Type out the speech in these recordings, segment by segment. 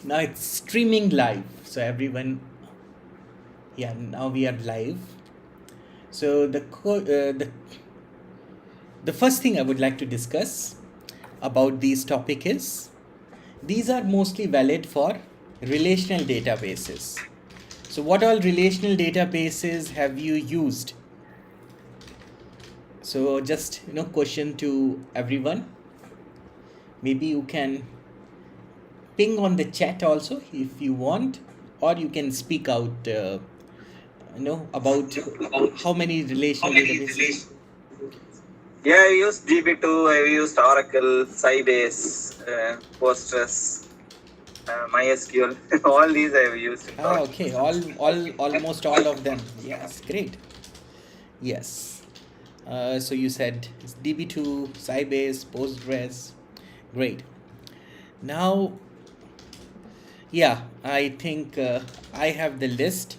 Now it's streaming live. So everyone, yeah, now we are live. So the first thing I would like to discuss about these topic is these are mostly valid for relational databases. So what all relational databases have you used? So just question to everyone. Maybe you can ping on the chat also if you want, or you can speak out about how many relational databases. Yeah, I used DB2, I used Oracle, Sybase, Postgres, MySQL. All these I have used in production. Okay, almost all of them. Yes, great. Yes. So you said it's DB2, Sybase, Postgres. Great. Now, yeah, I think I have the list.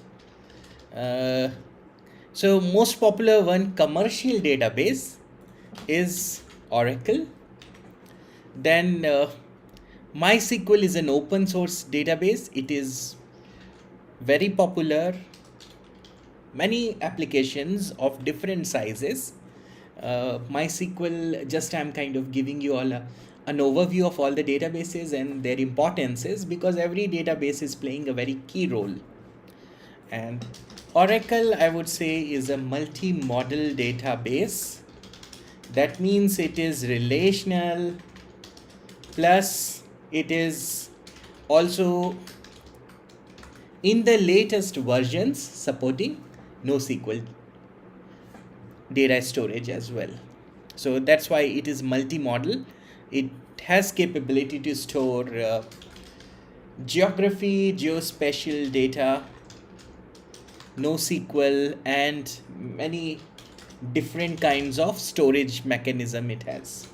So most popular one commercial database is Oracle. Then MySQL is an open source database. It is very popular. Many applications of different sizes. MySQL, just I'm kind of giving you all an overview of all the databases and their importances, because every database is playing a very key role. And Oracle, I would say, is a multi-model database. That means it is relational, plus it is also in the latest versions supporting NoSQL data storage as well. So that's why it is multi-model. It has capability to store geography, geospatial data, NoSQL, and many different kinds of storage mechanism it has.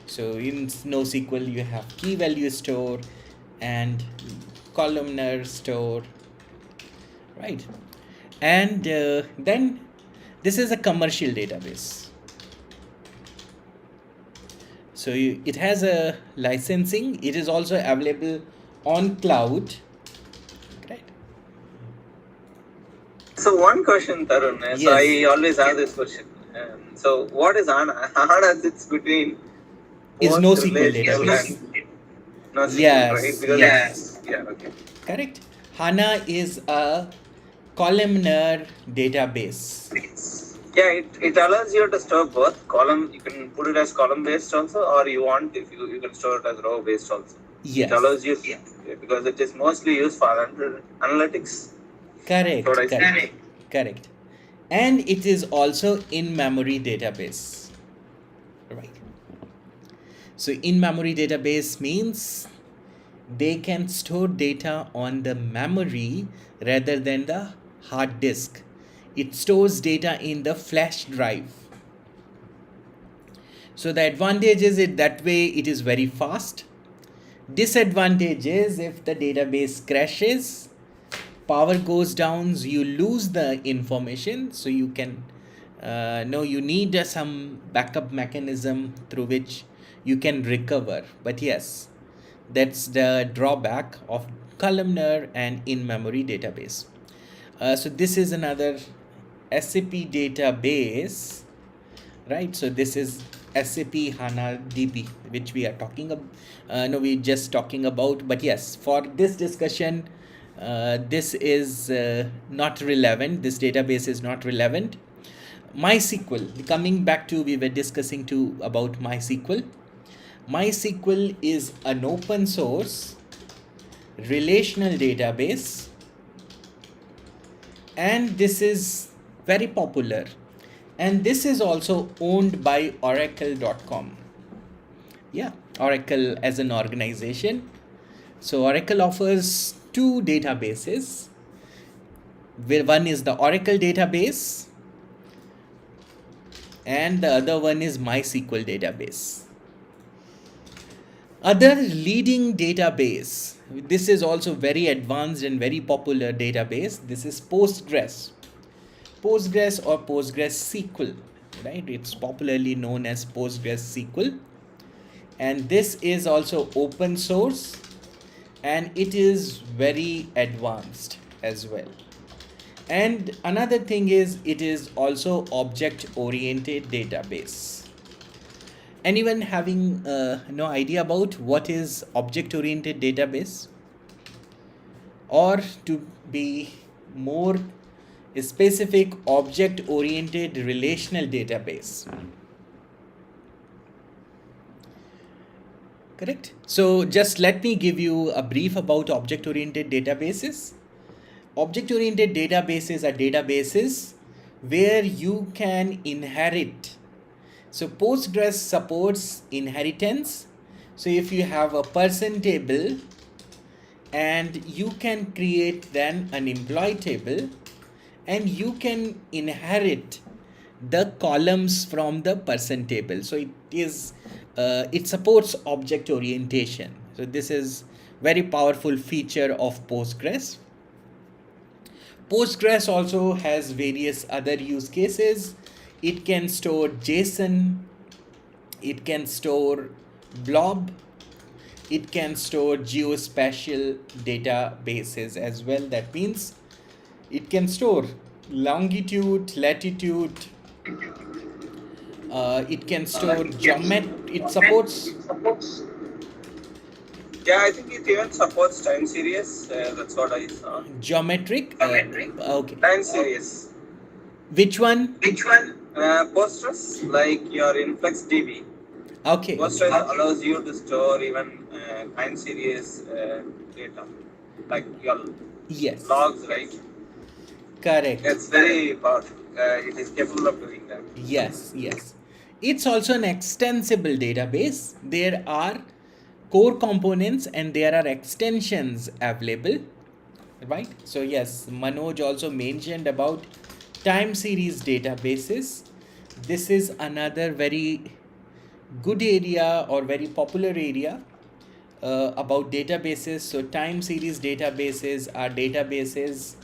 So in NoSQL you have key value store and columnar store, right? And then this is a commercial database. So it has a licensing. It is also available on cloud, right? So one question, Tarun. Yes. So I always have this question. So what is HANA? HANA sits between Is both NoSQL relational database. and NoSQL, Yes, right? Because yes. yeah, okay. Correct. HANA is a columnar database. Yeah, it allows you to store both column. You can put it as column based also, or you want if you can store it as row based also. Yes. It allows you because it is mostly used for analytics. Correct. What I say. Correct. Correct. And it is also in-memory database. Right. So in-memory database means they can store data on the memory rather than the hard disk. It stores data in the flash drive. So the advantage is that way it is very fast. Disadvantage is if the database crashes, power goes down, you lose the information. So you can you need some backup mechanism through which you can recover. But yes, that's the drawback of columnar and in-memory database. So this is another SAP database, right? So this is SAP HANA DB, which we are talking about. We're just talking about. But yes, for this discussion, this is not relevant. This database is not relevant. MySQL, coming back to, we were discussing too about MySQL. MySQL is an open source relational database, and this is very popular, and this is also owned by oracle.com. Yeah, Oracle as an organization. So Oracle offers two databases. One is the Oracle database and the other one is MySQL database. Other leading database, this is also very advanced and very popular database. This is Postgres. Postgres or PostgreSQL, right? It's popularly known as PostgreSQL. And this is also open source. and it is very advanced as well. And another thing is it is also object oriented database. Anyone having no idea about what is object oriented database? Or to be more specific, object oriented relational database. Correct? So just let me give you a brief about object oriented databases. Object oriented databases are databases where you can inherit. So Postgres supports inheritance. So if you have a person table and you can create then an employee table and you can inherit the columns from the person table. So it supports object orientation. So this is very powerful feature of Postgres. Postgres also has various other use cases. It can store JSON, it can store blob, it can store geospatial databases as well. That means it can store longitude, latitude, it can store geometry, it supports. Yeah, I think it even supports time series. That's what I saw. Geometric? Okay. Time series. Which one? Postgres, like your InfluxDB. Okay. Postgres allows you to store even time series data, like your Yes. logs, right? Correct. It's very powerful. It is capable of doing that. Yes. It's also an extensible database. There are core components and there are extensions available, right? So yes, Manoj also mentioned about time series databases. This is another very good area or very popular area about databases. So time series databases are databases.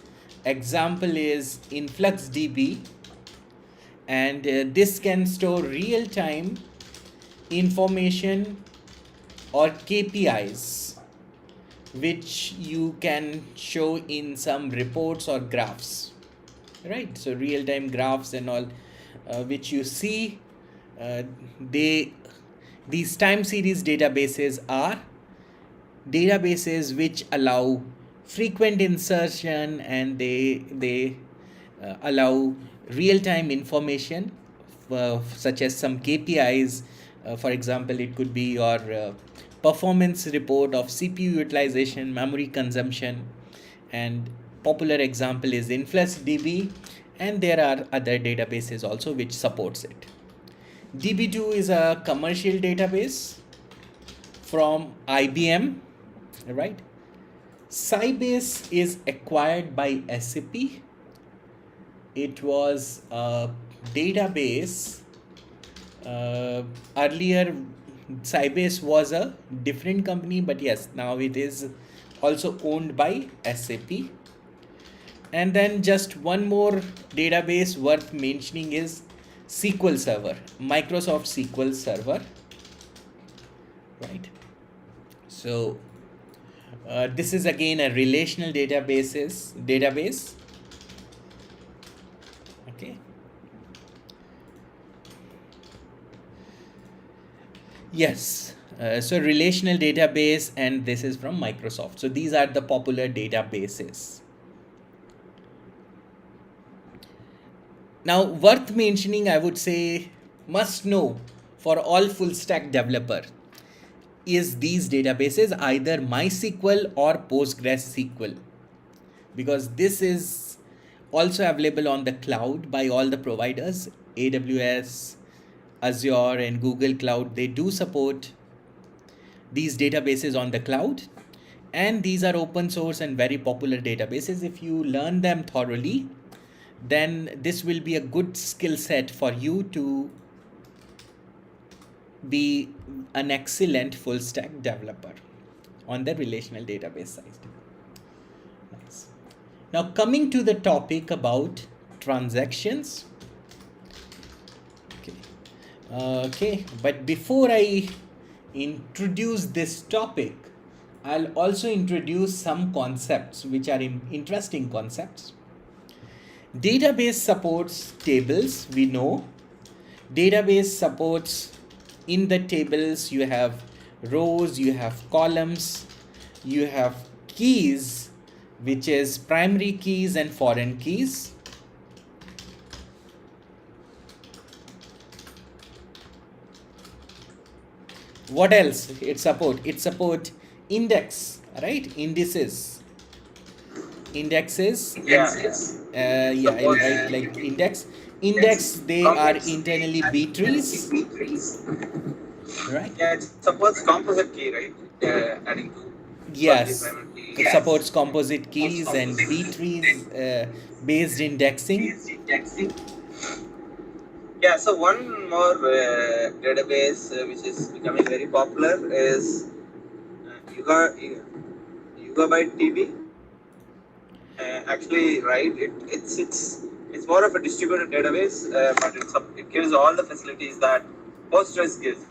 Example is InfluxDB, and this can store real-time information or KPIs which you can show in some reports or graphs, right? So real-time graphs and all which you see, these time series databases are databases which allow frequent insertion, and they allow real-time information such as some KPIs. For example, it could be your performance report of CPU utilization, memory consumption, and popular example is InfluxDB, and there are other databases also which supports it. DB2 is a commercial database from IBM, right? Sybase is acquired by SAP. It was a database. Earlier, Sybase was a different company, but yes, now it is also owned by SAP. And then just one more database worth mentioning is SQL Server, Microsoft SQL Server, right? So this is again a relational database. Okay. Yes. So relational database, and this is from Microsoft. So these are the popular databases. Now, worth mentioning, I would say, must know for all full stack developer is these databases, either MySQL or PostgreSQL, because this is also available on the cloud by all the providers. AWS, Azure, and Google Cloud, they do support these databases on the cloud, and these are open source and very popular databases. If you learn them thoroughly, then this will be a good skill set for you to be an excellent full stack developer on the relational database side. Nice. Now coming to the topic about transactions. Okay, but before I introduce this topic, I'll also introduce some concepts which are interesting concepts. Database supports tables, we know. Database supports, in the tables you have rows, you have columns, you have keys, which is primary keys and foreign keys. What else it support? It support index, right? Indexes. I'll write like index. Index, they are internally B trees, right? Yeah, it supports composite key, right? Adding to Yes, it supports composite keys and B trees based indexing. Yeah, so one more database which is becoming very popular is Yugabyte DB. Actually, right, it's more of a distributed database, but it gives all the facilities that Postgres gives.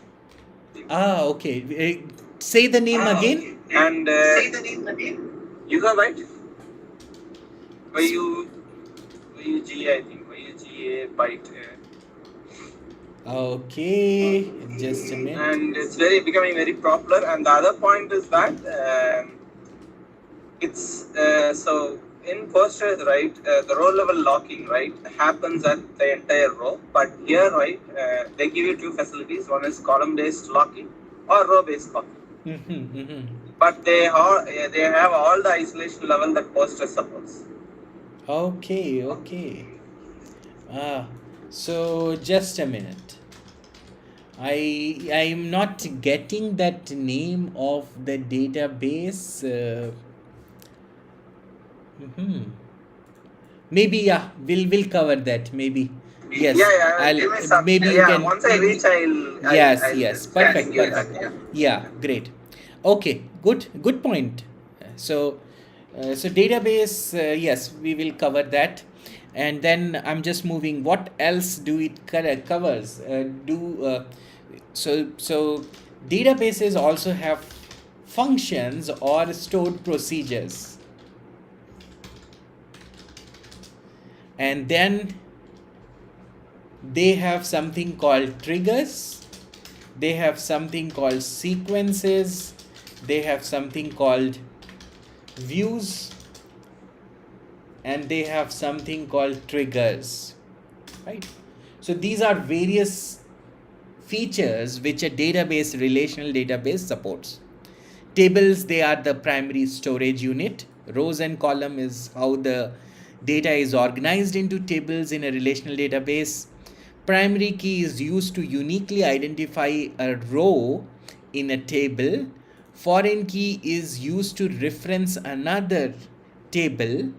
Okay. Say the name again. And Yugabyte, YUGA, I think, YUGA byte. Okay, just a minute. And it's becoming very popular. And the other point is that it's so in Postgres, right, the row level locking, right, happens at the entire row. But here, right, they give you two facilities. One is column based locking or row based locking. But they have all the isolation level that Postgres supports. Okay. So just a minute. I'm not getting that name of the database. Maybe we'll cover that. Maybe yes. Yeah. Maybe you can. Once I reach, I'll. Yes. Perfect. Yeah, great. Okay, good point. So database, yes, we will cover that. And then I'm just moving. What else do it covers? So databases also have functions or stored procedures. And then they have something called triggers. They have something called sequences. They have something called views. And they have something called triggers, right? So these are various features which a relational database supports. Tables, they are the primary storage unit. Rows and column is how the data is organized into tables in a relational database. Primary key is used to uniquely identify a row in a table. Foreign key is used to reference another table.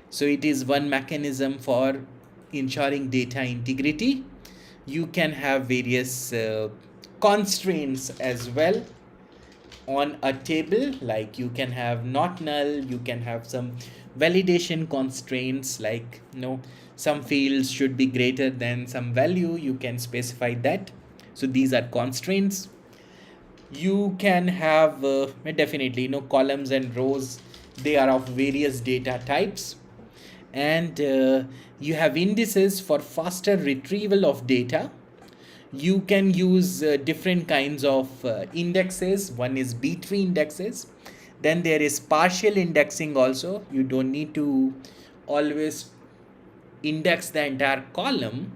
So it is one mechanism for ensuring data integrity. You can have various constraints as well on a table, like you can have not null, you can have some validation constraints, like some fields should be greater than some value, you can specify that. So these are constraints. You can have definitely columns and rows, they are of various data types. And you have indices for faster retrieval of data. You can use different kinds of indexes. One is B-tree indexes. Then there is partial indexing also. You don't need to always index the entire column.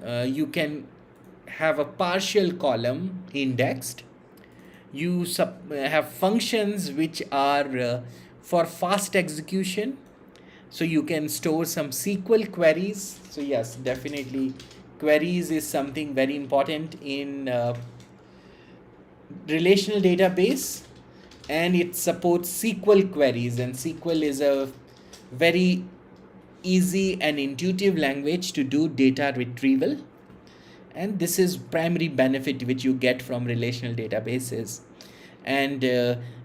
You can have a partial column indexed. You have functions which are for fast execution. So you can store some SQL queries. So yes, definitely queries is something very important in relational database, and it supports SQL queries, and SQL is a very easy and intuitive language to do data retrieval, and this is primary benefit which you get from relational databases. And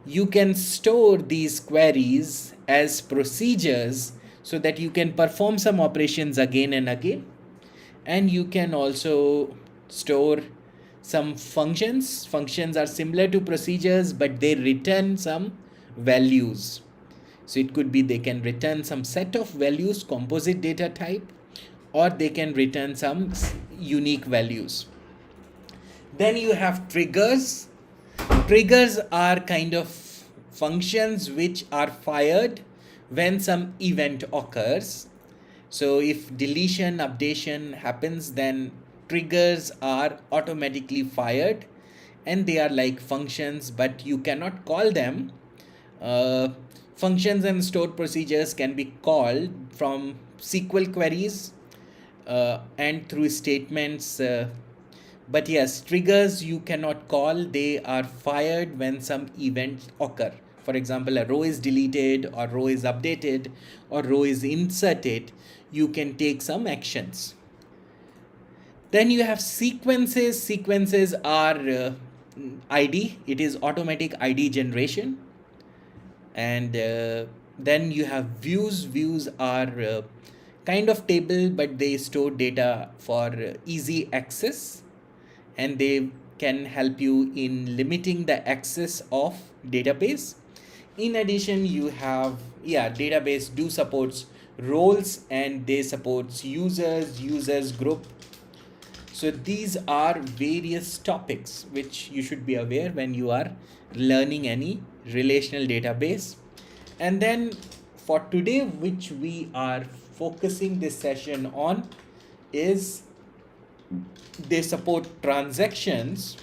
you can store these queries as procedures so that you can perform some operations again and again. And you can also store some functions. Functions are similar to procedures, but they return some values. So it could be they can return some set of values, composite data type, or they can return some unique values. Then you have triggers. Triggers are kind of functions which are fired when some event occurs. So if deletion, updation happens, then triggers are automatically fired, and they are like functions, but you cannot call them. Functions and stored procedures can be called from SQL queries and through statements. But yes, triggers you cannot call, they are fired when some events occur. For example, a row is deleted, or row is updated, or row is inserted. You can take some actions. Then you have sequences. Sequences are ID, it is automatic ID generation. And then you have views. Views are kind of table, but they store data for easy access, and they can help you in limiting the access of database. In addition, you have, database do supports roles, and they supports users group. So these are various topics which you should be aware when you are learning any relational database. And then for today, which we are focusing this session on, is they support transactions,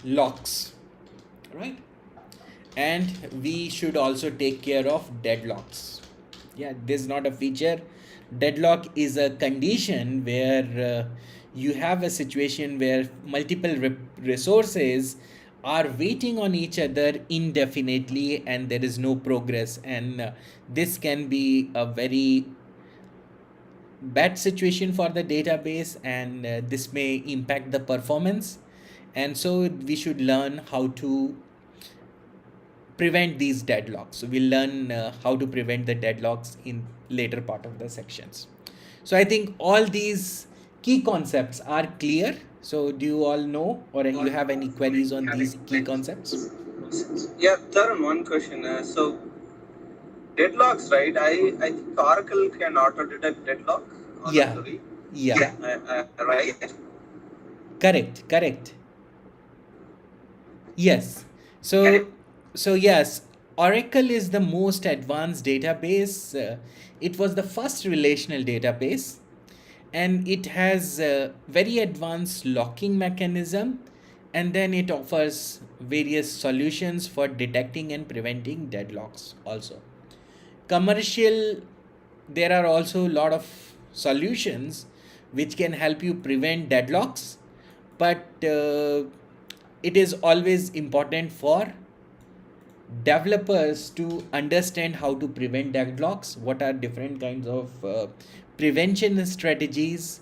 locks, right? And we should also take care of deadlocks. Yeah, this is not a feature. Deadlock is a condition where you have a situation where multiple resources are waiting on each other indefinitely, and there is no progress, and this can be a very bad situation for the database, and this may impact the performance. And so we should learn how to prevent these deadlocks. So we'll learn how to prevent the deadlocks in later part of the sections. So I think all these key concepts are clear. So do you all know, or you have any queries on these key concepts? Yeah, Tarun, one question. So deadlocks, right? I think Oracle can auto detect deadlock on a query. Yeah. Right? Correct. Yes. So yes, Oracle is the most advanced database. It was the first relational database, and it has a very advanced locking mechanism, and then it offers various solutions for detecting and preventing deadlocks also. Commercial, there are also a lot of solutions which can help you prevent deadlocks, but it is always important for developers to understand how to prevent deadlocks, what are different kinds of prevention strategies,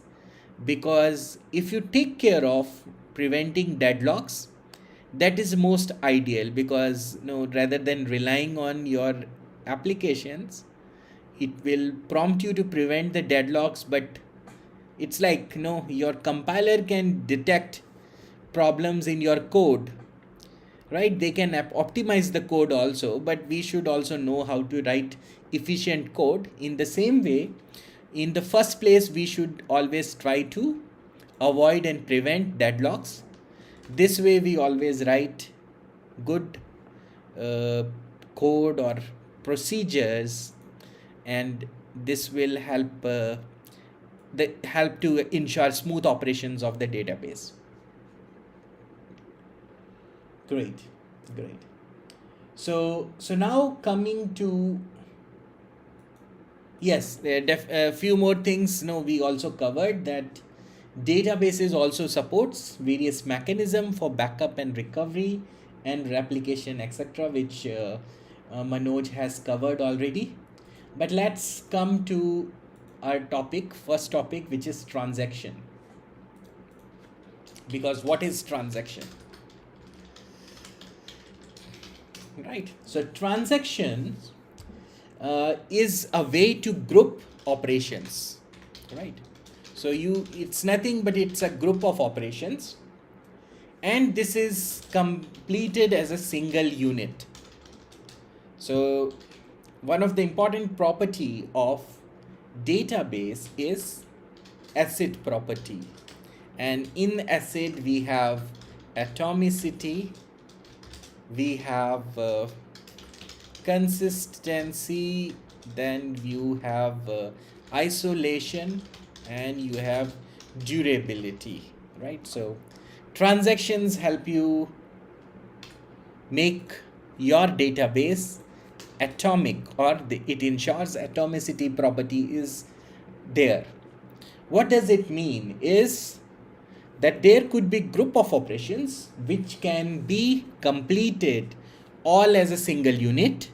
because if you take care of preventing deadlocks, that is most ideal, because rather than relying on your applications, it will prompt you to prevent the deadlocks, but it's like your compiler can detect problems in your code, right? They can optimize the code also, but we should also know how to write efficient code. In the same way, in the first place, we should always try to avoid and prevent deadlocks. This way we always write good code or procedures, and this will help to ensure smooth operations of the database. Great. So now coming to, yes, a few more things. We also covered that databases also supports various mechanism for backup and recovery and replication, etc., which Manoj has covered already. But let's come to our first topic, which is transaction. Because what is transaction? Right. So transactions is a way to group operations, right? So it's nothing but it's a group of operations, and this is completed as a single unit. So one of the important property of database is ACID property, and in ACID we have atomicity, we have consistency, then you have isolation, and you have durability, right? So transactions help you make your database atomic, or it ensures atomicity property is there. What does it mean is that there could be group of operations which can be completed all as a single unit,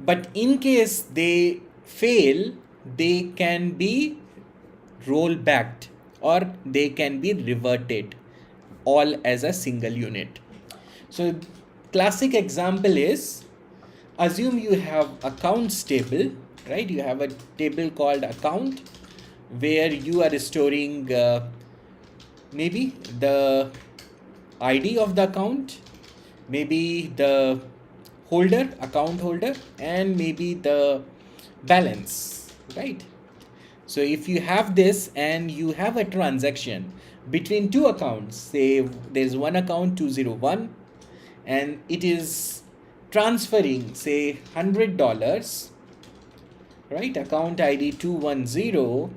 but in case they fail, they can be rollbacked or they can be reverted all as a single unit. So classic example is, assume you have accounts table, right? You have a table called account where you are storing maybe the ID of the account, maybe the holder, account holder, and maybe the balance, right? So if you have this and you have a transaction between two accounts, say there's one account 201 and it is transferring say $100, right? Account ID 210,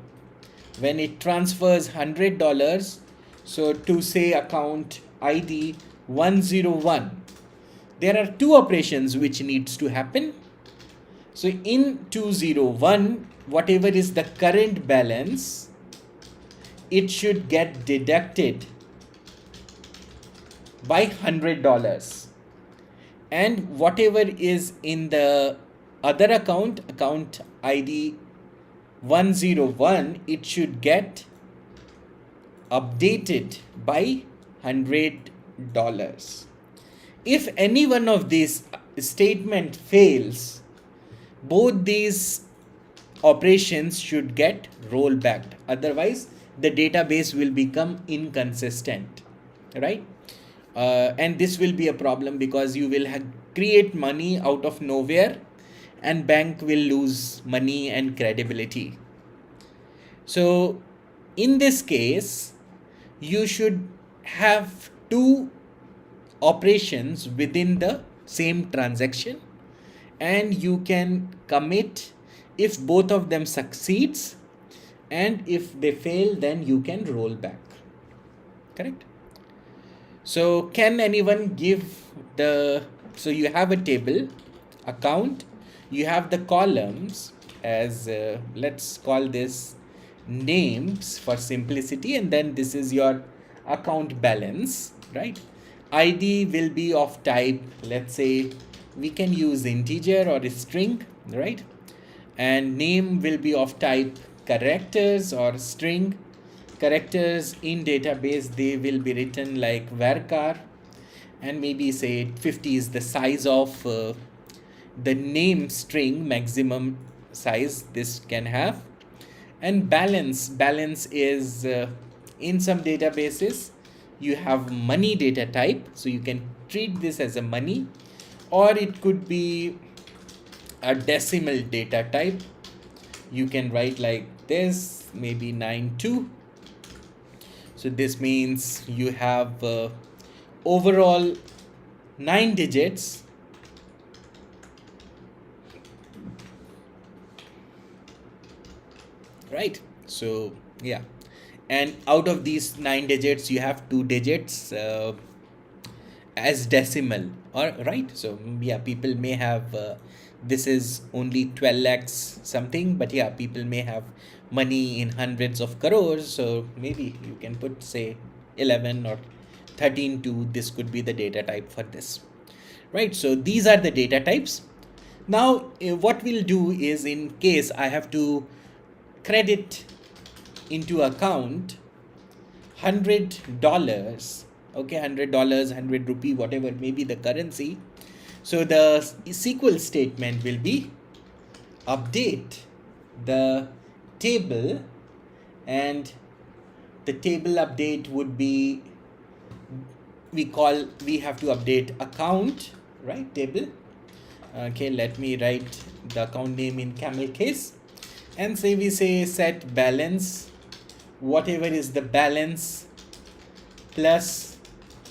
when it transfers $100, so to say account ID 101, there are two operations which needs to happen. So in 201, whatever is the current balance, it should get deducted by $100, and whatever is in the other account, account ID 101, it should get updated by $100. If any one of these statement fails, both these operations should get rollbacked, otherwise the database will become inconsistent, right? And this will be a problem because you will create money out of nowhere and bank will lose money and credibility. So in this case, you should have two operations within the same transaction, and you can commit if both of them succeeds, and if they fail, then you can roll back, correct? So can anyone give so you have a table account, you have the columns as let's call this names for simplicity, and then this is your account balance, right? ID will be of type, let's say we can use integer or a string, right? And name will be of type characters or string. Characters in database, they will be written like varchar, and maybe say 50 is the size of the name string, maximum size this can have. And balance is in some databases you have money data type, so you can treat this as a money, or it could be a decimal data type. You can write like this, maybe 92. So this means you have overall 9 digits, right? So yeah, and out of these 9 digits you have 2 digits as decimal, or right? So yeah, people may have this is only 12 lakhs something, but yeah, people may have money in hundreds of crores, so maybe you can put say 11 or 13 to this could be the data type for this, right? So these are the data types. Now what we'll do is, in case I have to credit into account $100, okay, $100, 100 rupee, whatever may be the currency. So the SQL statement will be update the table and the table update would be, we have to update account, right? Table. Okay, let me write the account name in camel case, and say we say set balance, whatever is the balance plus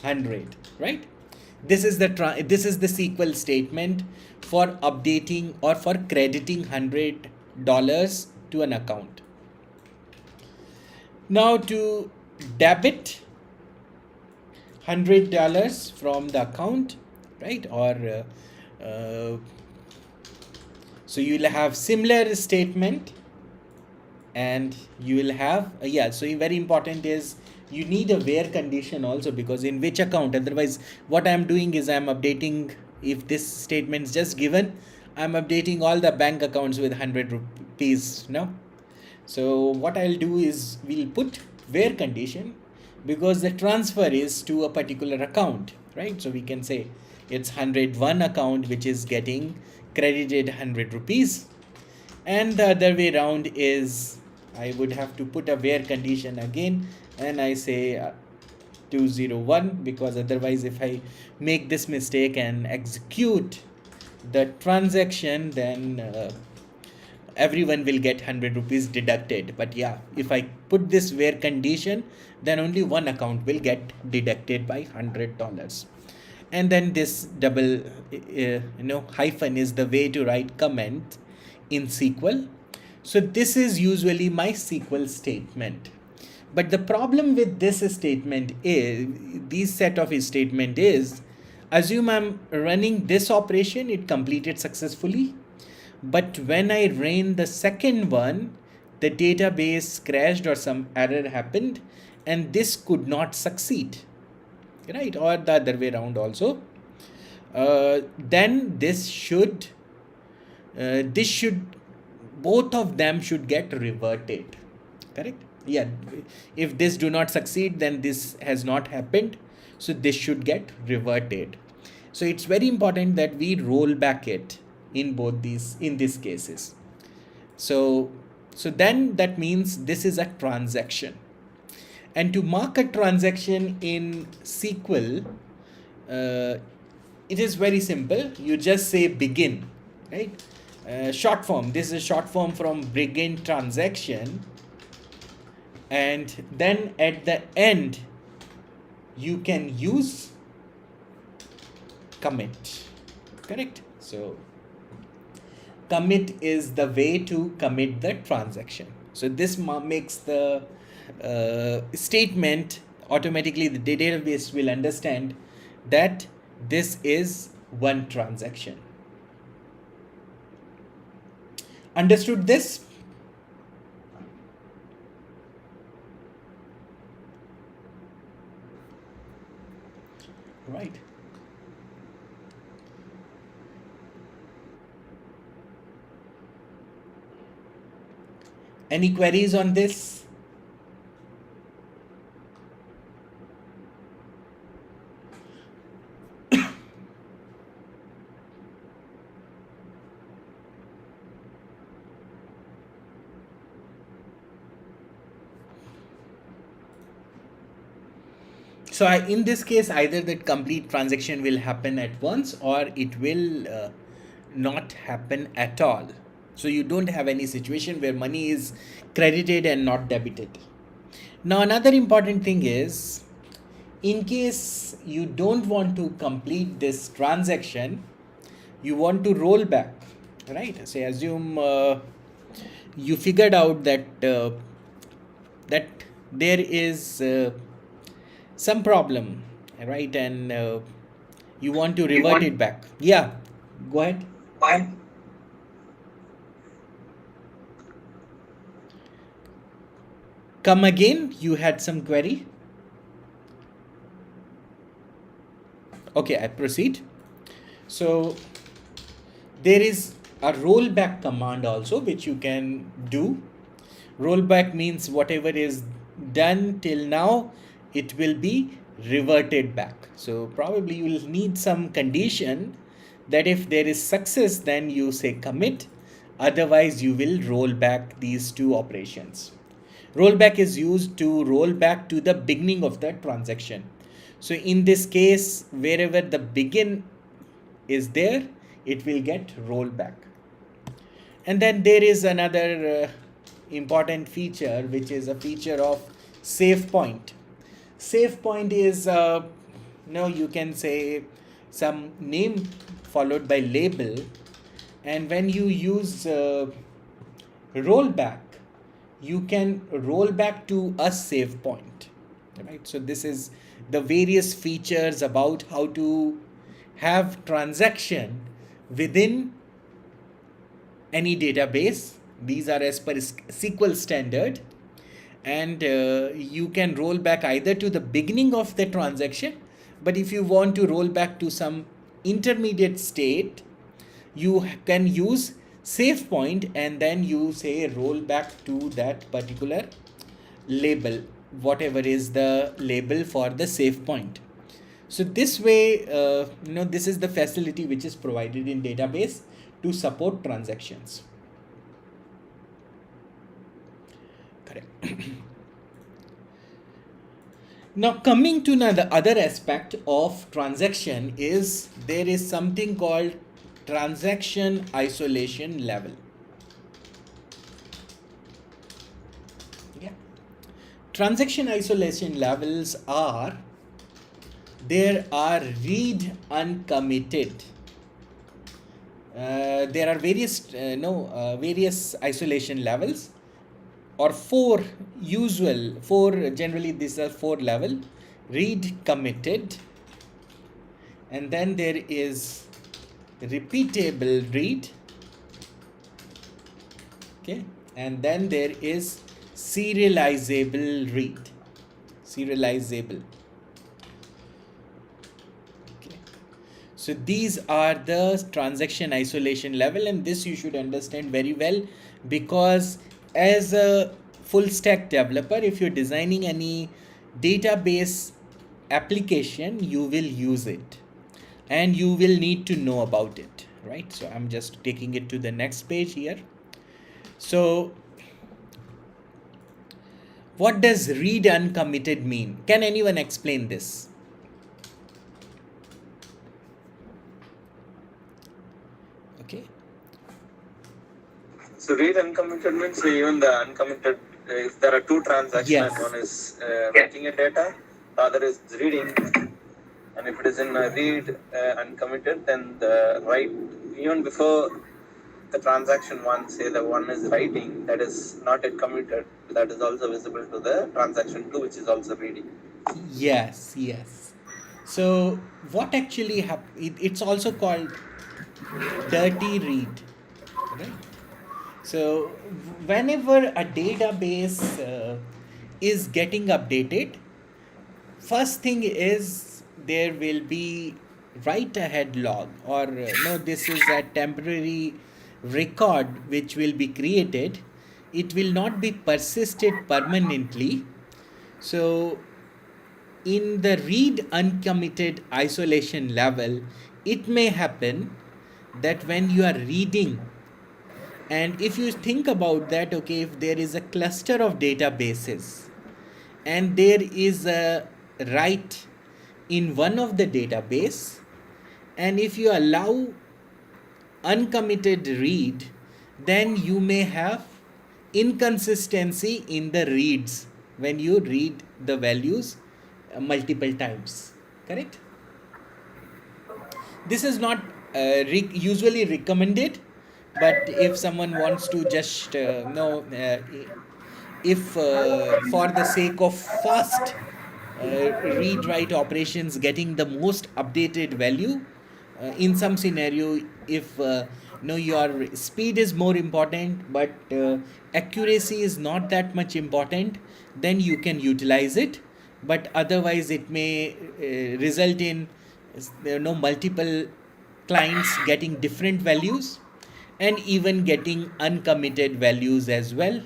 100, right? This is the SQL statement for updating or for crediting $100 to an account. Now to debit $100 from the account, right? Or so you will have similar statement, and you will have so very important is you need a where condition also, because in which account, otherwise what I'm doing is I'm updating, if this statement is just given, I'm updating all the bank accounts with 100 rupees now. So what I'll do is we'll put where condition, because the transfer is to a particular account, right? So we can say it's 101 account which is getting credited 100 rupees, and the other way around is I would have to put a where condition again, and I say 201, because otherwise if I make this mistake and execute the transaction, then everyone will get 100 rupees deducted. But yeah, if I put this where condition, then only one account will get deducted by $100. And then this double hyphen is the way to write comment in SQL. So this is usually my SQL statement. But the problem with this statement is, this set of statement is, assume I'm running this operation, it completed successfully. But when I ran the second one, the database crashed or some error happened, and this could not succeed, right? Or the other way around also. Then this should, both of them should get reverted, correct? Yeah, if this do not succeed, then this has not happened, so this should get reverted. So it's very important that we roll back it in both these cases. So then that means this is a transaction, and to mark a transaction in SQL, it is very simple. You just say begin, right? Short form, this is short form from begin transaction, and then at the end you can use commit, correct? So commit is the way to commit the transaction. So this makes the statement automatically, the database will understand that this is one transaction. Understood this? Right. Any queries on this? So in this case, either that complete transaction will happen at once, or it will not happen at all. So you don't have any situation where money is credited and not debited. Now another important thing is, in case you don't want to complete this transaction, you want to roll back, right? Say assume you figured out that that there is some problem, right? And you want to revert it back. Yeah, go ahead. Why? Come again, you had some query. Okay, I proceed. So there is a rollback command also which you can do. Rollback means whatever is done till now, it will be reverted back. So probably you will need some condition that if there is success, then you say commit, otherwise you will roll back these two operations. Rollback is used to roll back to the beginning of the transaction. So in this case, wherever the begin is there, it will get rolled back. And then there is another important feature, which is a feature of save point. Save point is, you can say some name followed by label, and when you use rollback, you can roll back to a save point, right? So this is the various features about how to have transaction within any database. These are as per SQL standard, and you can roll back either to the beginning of the transaction, but if you want to roll back to some intermediate state, you can use save point, and then you say roll back to that particular label, whatever is the label for the save point. So this way, this is the facility which is provided in database to support transactions. Correct. Now coming to the other aspect of transaction is there is something called transaction isolation level. Yeah. Transaction isolation levels are, there are read uncommitted. There are various isolation levels, or generally these are 4 level: read committed, and then there is repeatable read, okay, and then there is serializable read. So these are the transaction isolation level, and this you should understand very well, because as a full stack developer, if you're designing any database application, you will use it and you will need to know about it, right? So I'm just taking it to the next page here. So what does read uncommitted mean? Can anyone explain this? Okay. So read uncommitted means even the uncommitted, if there are 2 transactions, Yes. one is writing a data, the other is reading, and if it is in a read uncommitted, then the write, even before the transaction 1, say the one is writing, that is not yet committed, that is also visible to the transaction 2, which is also reading. Yes. So what actually happens, it's also called dirty read, right? So whenever a database is getting updated, first thing is there will be write ahead log, or this is a temporary record which will be created. It will not be persisted permanently. So in the read uncommitted isolation level, it may happen that when you are reading, and if you think about that, okay, if there is a cluster of databases and there is a write in one of the database, and if you allow uncommitted read, then you may have inconsistency in the reads when you read the values multiple times, correct? This is not usually recommended, but if someone wants to just if for the sake of fast read write operations getting the most updated value, in some scenario, if your speed is more important but accuracy is not that much important, then you can utilize it. But otherwise it may result in multiple clients getting different values, and even getting uncommitted values as well.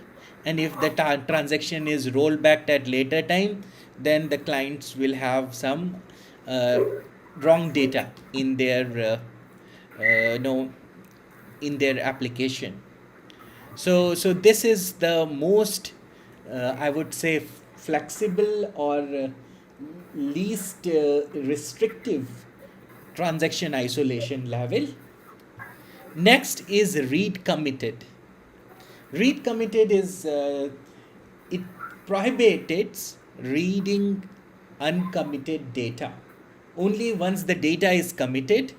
And if the transaction is rolled back at later time, then the clients will have some wrong data in their in their application. So this is the most I would say, flexible or least restrictive transaction isolation level. Next is read committed. Read committed is it prohibits reading uncommitted data. Only once the data is committed,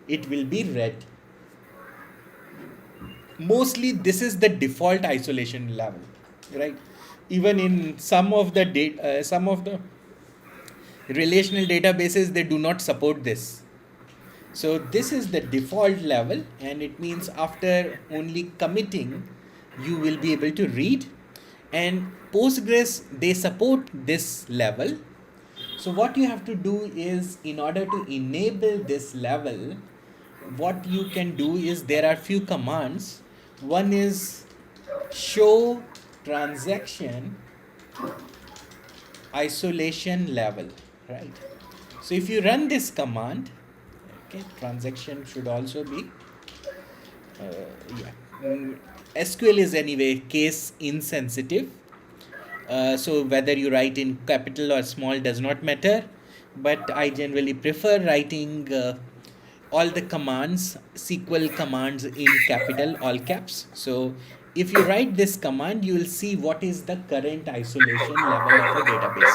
it will be read. Mostly, this is the default isolation level, right? Even in some of the some of the relational databases, they do not support this. So this is the default level, and it means after only committing, you will be able to read. And Postgres, they support this level. So what you have to do is, in order to enable this level, what you can do is, there are few commands. One is show transaction isolation level, right? So if you run this command, okay, transaction should also be yeah. SQL is anyway case insensitive. So whether you write in capital or small does not matter, but I generally prefer writing all the commands, SQL commands, in capital, all caps. So if you write this command, you will see what is the current isolation level of a database.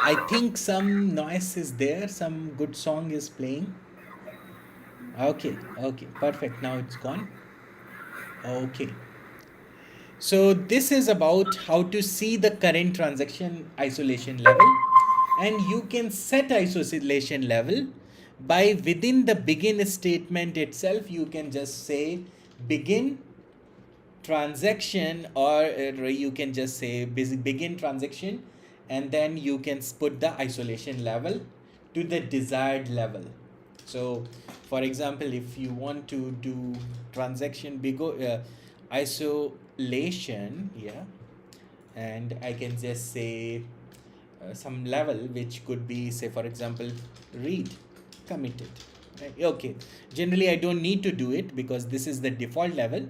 I think some noise is there, some good song is playing. Okay, perfect. Now it's gone. Okay. So this is about how to see the current transaction isolation level, and you can set isolation level by within the begin statement itself. You can just say begin transaction, or you can just say begin transaction, and then you can put the isolation level to the desired level. So for example, if you want to do transaction isolation, yeah, and I can just say some level which could be, say for example, read committed, right? Okay, generally I don't need to do it because this is the default level,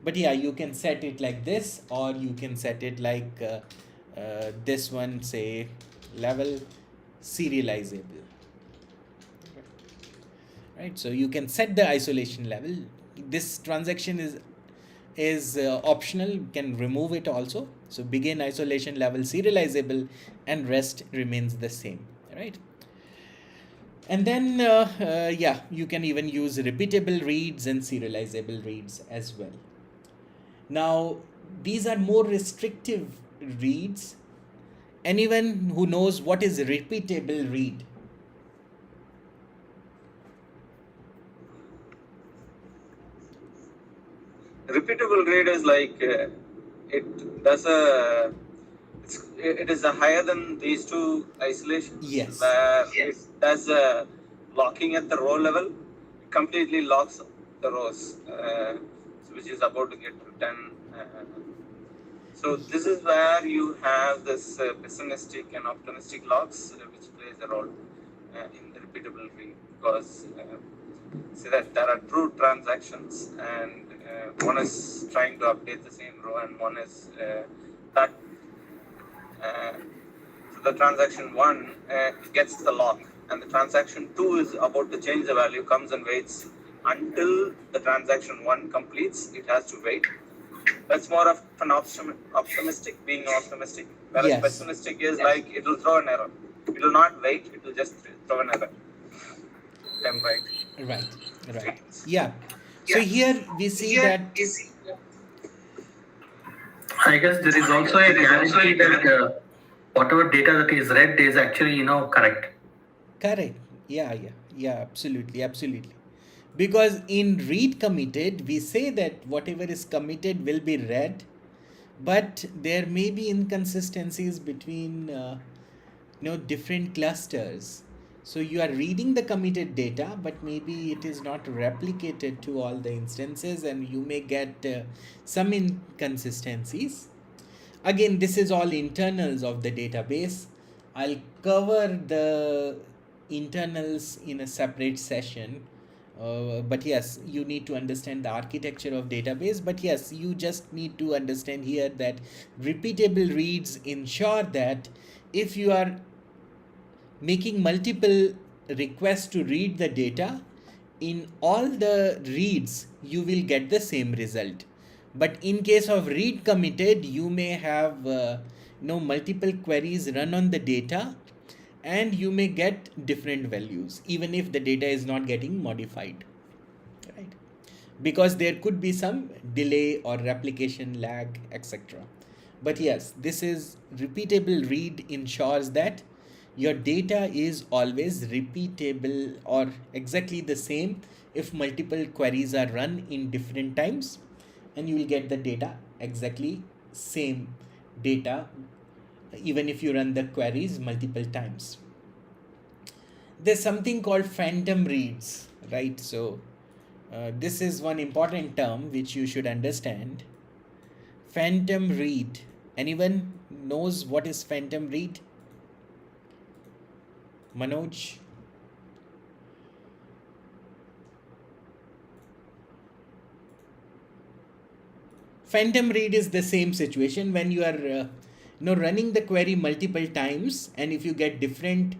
but yeah, you can set it like this, or you can set it like this one, say level serializable, right? So you can set the isolation level. This transaction is optional, you can remove it also. So begin isolation level serializable, and rest remains the same, right? And then yeah, you can even use repeatable reads and serializable reads as well. Now these are more restrictive reads. Anyone who knows what is repeatable read? Repeatable read is like it does a it is a higher than these two isolations. Yes. Where it does a locking at the row level, completely locks the rows, which is about to get written. So this is where you have this pessimistic and optimistic locks, which plays a role in the repeatable read, because say that there are true transactions, and one is trying to update the same row, and one is that. So the transaction 1 gets the lock, and the transaction 2 is about to change the value, comes and waits until the transaction 1 completes. It has to wait. That's more of an optimistic, being optimistic. Whereas Yes. pessimistic is like it will throw an error. It will not wait, it will just throw an error. Right. Yeah. So here we see that I guess there is also a guarantee that whatever data that is read is actually, correct. correct. Yeah, absolutely. Because in read committed, we say that whatever is committed will be read, but there may be inconsistencies between different clusters. So you are reading the committed data, but maybe it is not replicated to all the instances, and you may get some inconsistencies. Again, this is all internals of the database. I'll cover the internals in a separate session. But yes, you need to understand the architecture of database. But yes, you just need to understand here that repeatable reads ensure that if you are making multiple requests to read the data, in all the reads you will get the same result. But in case of read committed, you may have multiple queries run on the data, and you may get different values even if the data is not getting modified, right? Because there could be some delay or replication lag, etc. But yes, this is repeatable read ensures that your data is always repeatable or exactly the same if multiple queries are run in different times, and you will get the data exactly same data even if you run the queries multiple times. There's something called phantom reads, right? So this is one important term which you should understand. Phantom read. Anyone knows what is phantom read? Manoj? Phantom read is the same situation when you are running the query multiple times, and if you get different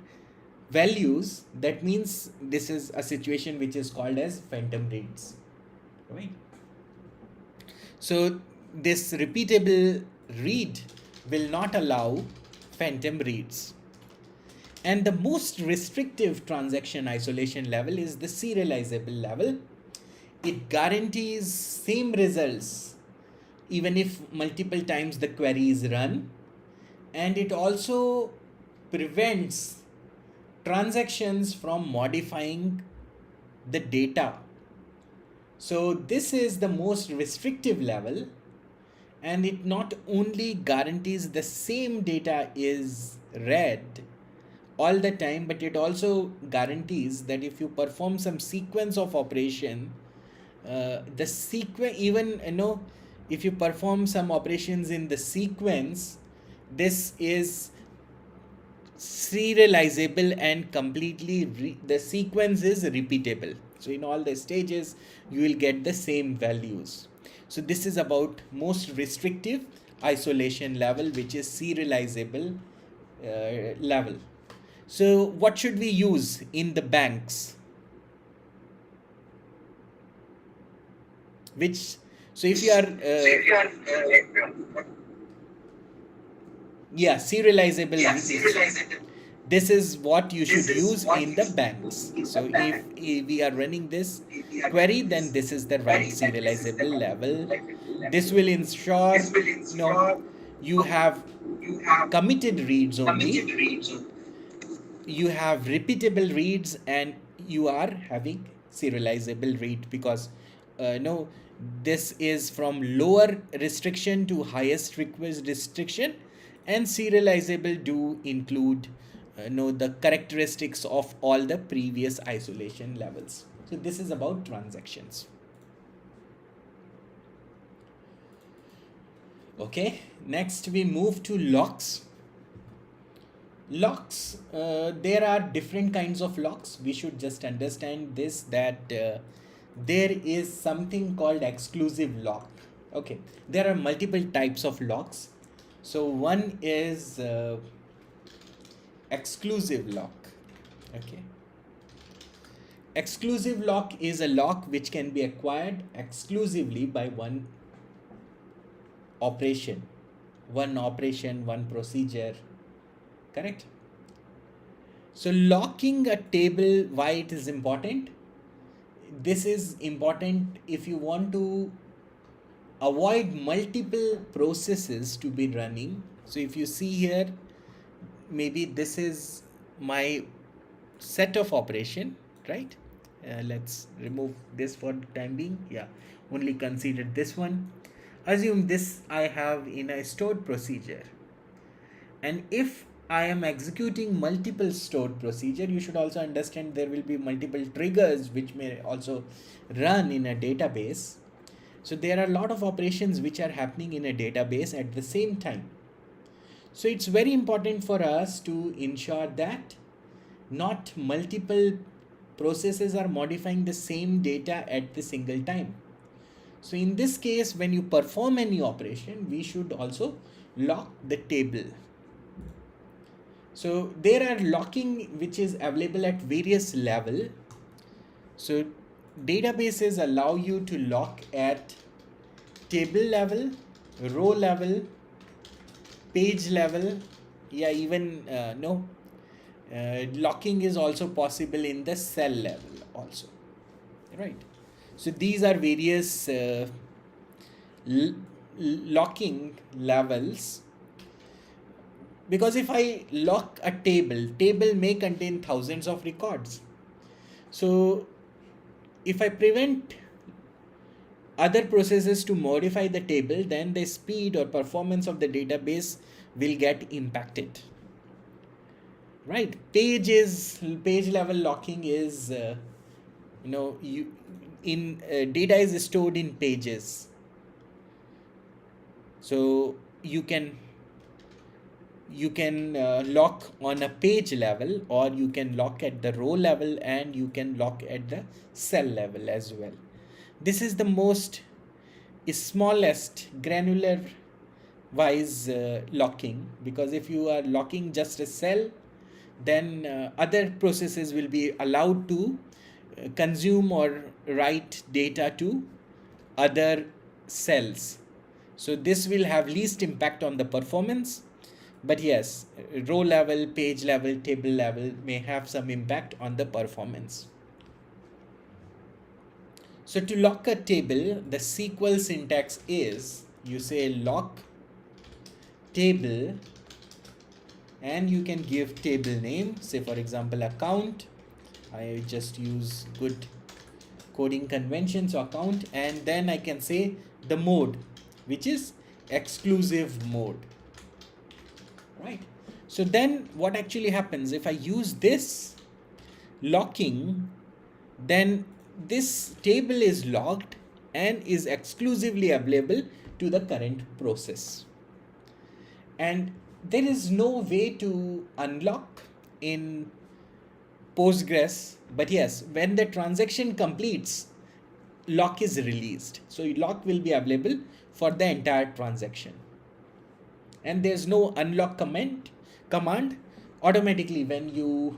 values, that means this is a situation which is called as phantom reads, right? So this repeatable read will not allow phantom reads. And the most restrictive transaction isolation level is the serializable level. It guarantees same results even if multiple times the query is run, and it also prevents transactions from modifying the data. So this is the most restrictive level, and it not only guarantees the same data is read all the time, but it also guarantees that if you perform some sequence of operation, the sequence, even if you perform some operations in the sequence, this is serializable and completely the sequence is repeatable. So in all the stages you will get the same values. So this is about most restrictive isolation level, which is serializable level. So what should we use in the banks? Which, so if you are serializable. This is what you should use in the banks. So if we are running this query, then this is the right serializable level. This will ensure you have committed reads only, you have repeatable reads, and you are having serializable read, because no, this is from lower restriction to highest request restriction, and serializable do include the characteristics of all the previous isolation levels. So this is about transactions. Okay, next we move to locks. Locks, there are different kinds of locks. We should just understand this, that there is something called exclusive lock. Okay, there are multiple types of locks. So one is exclusive lock. Okay, exclusive lock is a lock which can be acquired exclusively by one operation, one procedure. Correct? So locking a table, why it is important? This is important if you want to avoid multiple processes to be running. So if you see here, maybe this is my set of operation, right? Let's remove this for the time being. Yeah, only consider this one. Assume this I have in a stored procedure, and if I am executing multiple stored procedure, you should also understand there will be multiple triggers which may also run in a database. So there are a lot of operations which are happening in a database at the same time. So it's very important for us to ensure that not multiple processes are modifying the same data at the single time. So in this case, when you perform any operation, we should also lock the table. So there are locking which is available at various level. So databases allow you to lock at table level, row level, page level, yeah, even locking is also possible in the cell level also, right? So these are various locking levels, because if I lock a table may contain thousands of records. So if I prevent other processes to modify the table, then the speed or performance of the database will get impacted, right? Page level locking is you in data is stored in pages, so you can lock on a page level, or you can lock at the row level, and you can lock at the cell level as well. This is the most smallest granular wise locking, because if you are locking just a cell, then other processes will be allowed to consume or write data to other cells. So this will have least impact on the performance. But yes, row level, page level, table level may have some impact on the performance. So to lock a table, the SQL syntax is, you say lock table, and you can give table name, say for example account. I just use good coding conventions, so account, and then I can say the mode, which is exclusive mode, right? So then what actually happens if I use this locking, then this table is locked and is exclusively available to the current process, and there is no way to unlock in Postgres. But yes, when the transaction completes, lock is released, so lock will be available for the entire transaction, and there's no unlock command automatically when you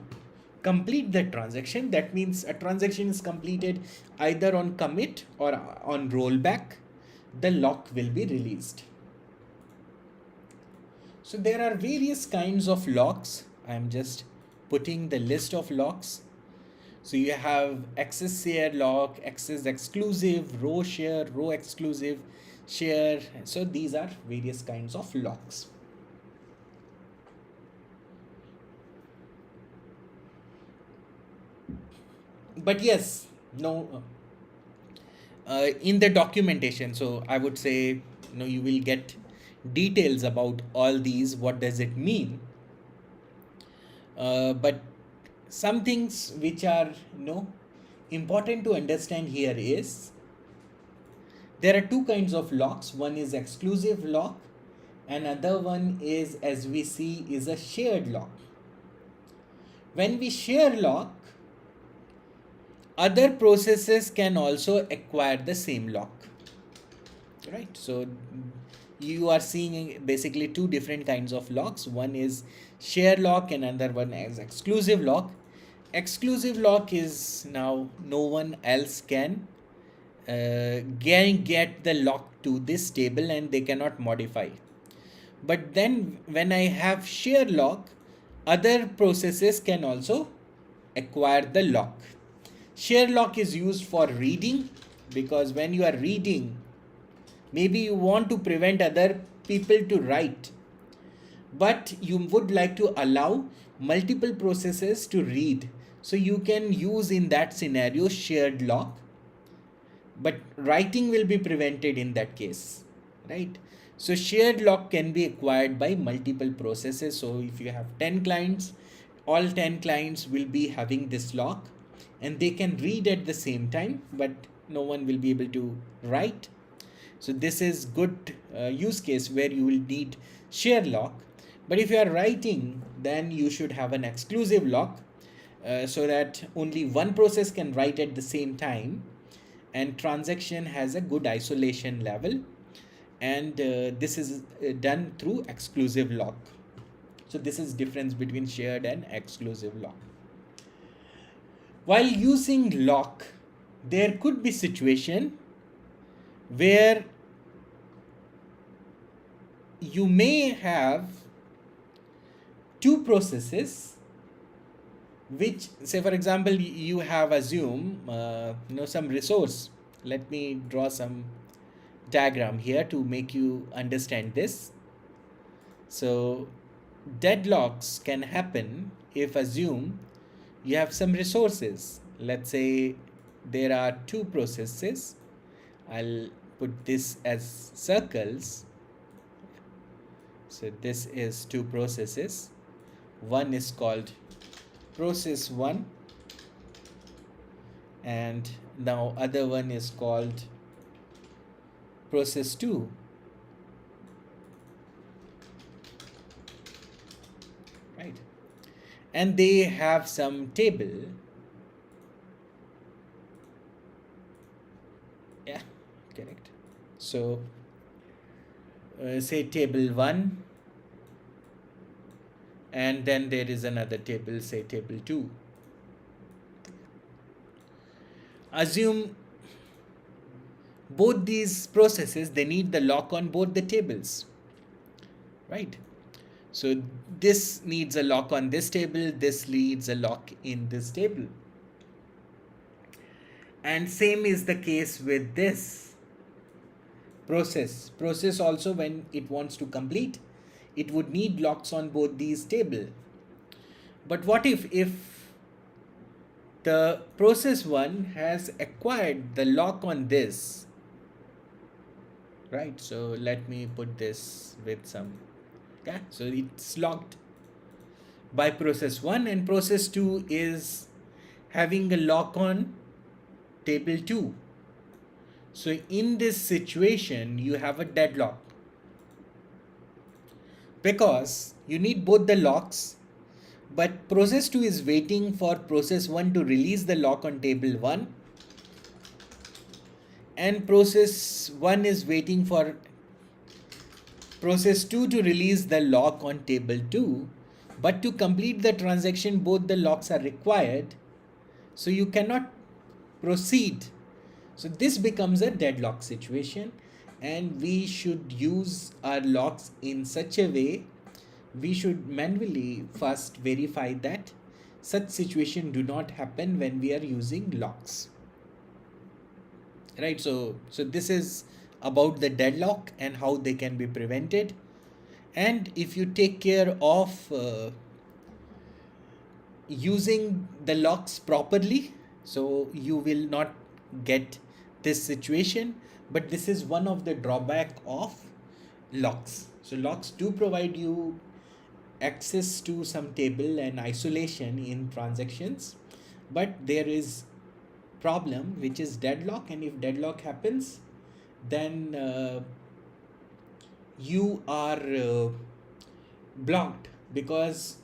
complete the transaction. That means a transaction is completed either on commit or on rollback, the lock will be released. So there are various kinds of locks. I'm just putting the list of locks. So you have access share lock, access exclusive, row share, row exclusive, share. So these are various kinds of locks. But yes, no, in the documentation, so I would say, you will get details about all these, what does it mean. But some things which are important to understand here is, there are two kinds of locks. One is exclusive lock, and another one is, as we see, is a shared lock. When we share lock, other processes can also acquire the same lock, right? So you are seeing basically two different kinds of locks. One is share lock and another one is exclusive lock. Exclusive lock is now no one else can get the lock to this table, and they cannot modify. But then when I have share lock, other processes can also acquire the lock. Share lock is used for reading, because when you are reading, maybe you want to prevent other people to write, but you would like to allow multiple processes to read. So you can use in that scenario shared lock, but writing will be prevented in that case, right? So shared lock can be acquired by multiple processes. So if you have 10 clients, all 10 clients will be having this lock, and they can read at the same time, but no one will be able to write. So this is good use case where you will need share lock. But if you are writing, then you should have an exclusive lock. so that only one process can write at the same time, and transaction has a good isolation level, and this is done through exclusive lock. So this is difference between shared and exclusive lock. While using lock, there could be situation where you may have two processes which, say for example, you have assume some resource. Let me draw some diagram here to make you understand this. So deadlocks can happen if assume you have some resources. Let's say there are two processes. I'll put this as circles. So this is two processes. One is called process 1, and now other one is called process 2. Right, and they have some table. Yeah, correct. So say table 1, and then there is another table, say table 2. Assume both these processes, they need the lock on both the tables, right? So this needs a lock on this table, this needs a lock in this table. And same is the case with this process. Process also, when it wants to complete, it would need locks on both these table. But what if the process 1 has acquired the lock on this, right? So let me put this with some, yeah, so it's locked by process 1, and process 2 is having a lock on table 2. So in this situation you have a deadlock, because you need both the locks, but process 2 is waiting for process 1 to release the lock on table 1, and process 1 is waiting for process 2 to release the lock on table 2. But to complete the transaction, both the locks are required, so you cannot proceed. So this becomes a deadlock situation, and we should use our locks in such a way, we should manually first verify that such situation do not happen when we are using locks, right? So this is about the deadlock and how they can be prevented. And if you take care of using the locks properly, so you will not get this situation. But this is one of the drawback of locks. So locks do provide you access to some table and isolation in transactions, but there is problem which is deadlock, and if deadlock happens, then you are blocked, because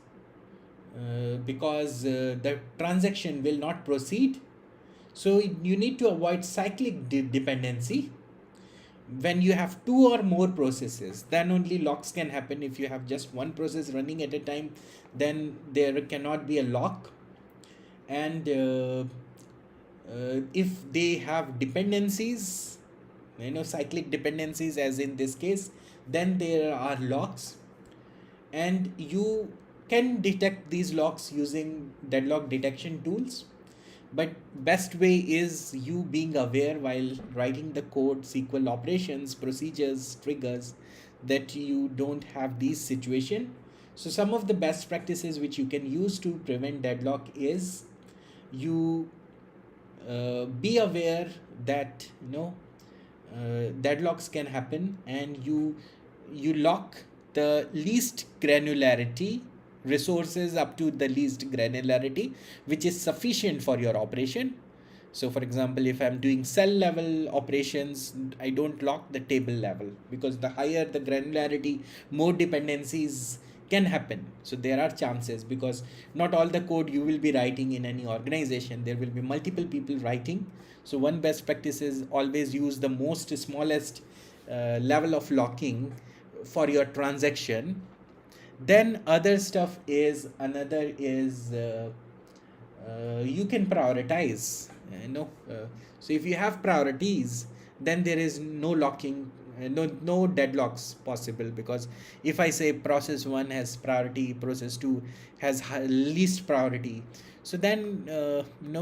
the transaction will not proceed. So you need to avoid cyclic dependency. When you have two or more processes, then only locks can happen. If you have just one process running at a time, then there cannot be a lock. And if they have dependencies, cyclic dependencies as in this case, then there are locks, and you can detect these locks using deadlock detection tools. But best way is you being aware while writing the code, SQL operations, procedures, triggers, that you don't have these situation. So some of the best practices which you can use to prevent deadlock is you be aware that deadlocks can happen, and you lock the least granularity resources up to the least granularity which is sufficient for your operation. So for example, if I'm doing cell level operations, I don't lock the table level, because the higher the granularity, more dependencies can happen. So there are chances, because not all the code you will be writing in any organization, there will be multiple people writing. So one best practice is always use the most smallest level of locking for your transaction. Then other stuff is, another is you can prioritize, so if you have priorities, then there is no locking, no deadlocks possible, because if I say process 1 has priority, process 2 has least priority, so then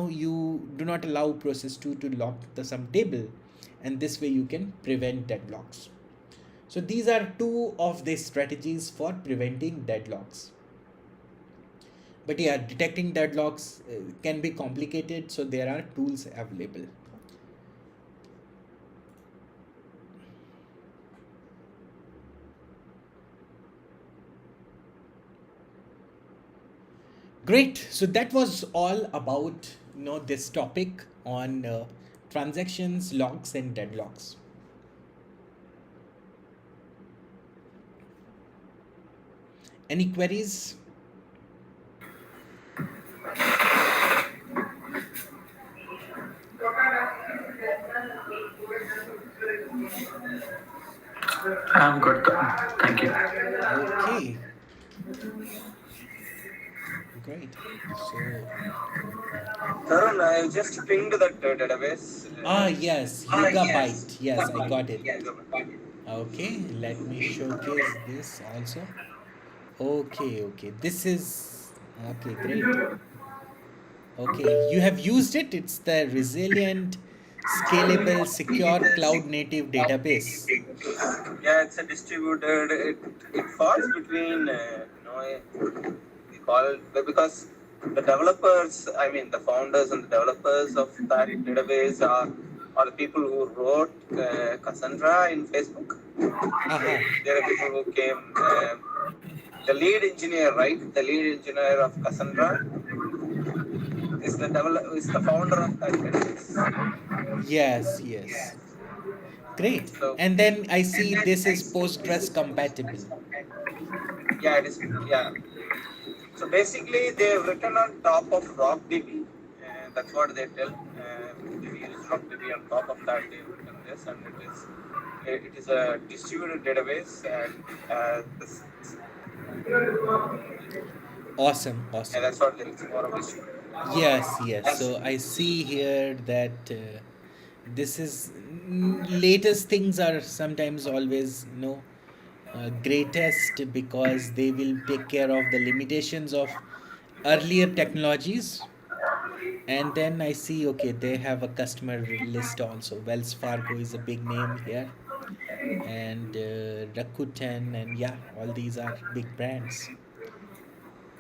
you do not allow process 2 to lock the sum table, and this way you can prevent deadlocks. So these are two of the strategies for preventing deadlocks. But yeah, detecting deadlocks can be complicated, so there are tools available. Great. So that was all about this topic on transactions, locks, and deadlocks. Any queries? I'm good. Thank you. Okay. Great. So Tarun, I just pinged that database. yes, Yes. Yugabyte. Yes, I got it. Yes. Okay, let me showcase this also. Okay, this is okay, great. Okay, you have used it. It's the resilient, scalable, secure cloud native database. Yeah, it's a distributed. It falls between, we call it, because the developers, I mean, the founders and the developers of that database are the people who wrote Cassandra in Facebook. Aha. There are people who came. The lead engineer, right? The lead engineer of Cassandra is the founder of that database. Yes. Great. So, And then I see and then this I is see this Postgres is compatible. yeah, it is. Yeah. So basically, they've written on top of RockDB. That's what they tell. They use RockDB on top of that. They've written this, and it is a distributed database, and this, Awesome. yeah, that's what they're more of distributed. Yes. So I see here that this is latest things are sometimes always greatest, because they will take care of the limitations of earlier technologies. And then I see, okay, they have a customer list also. Wells Fargo is a big name here, and Rakuten, and yeah, all these are big brands.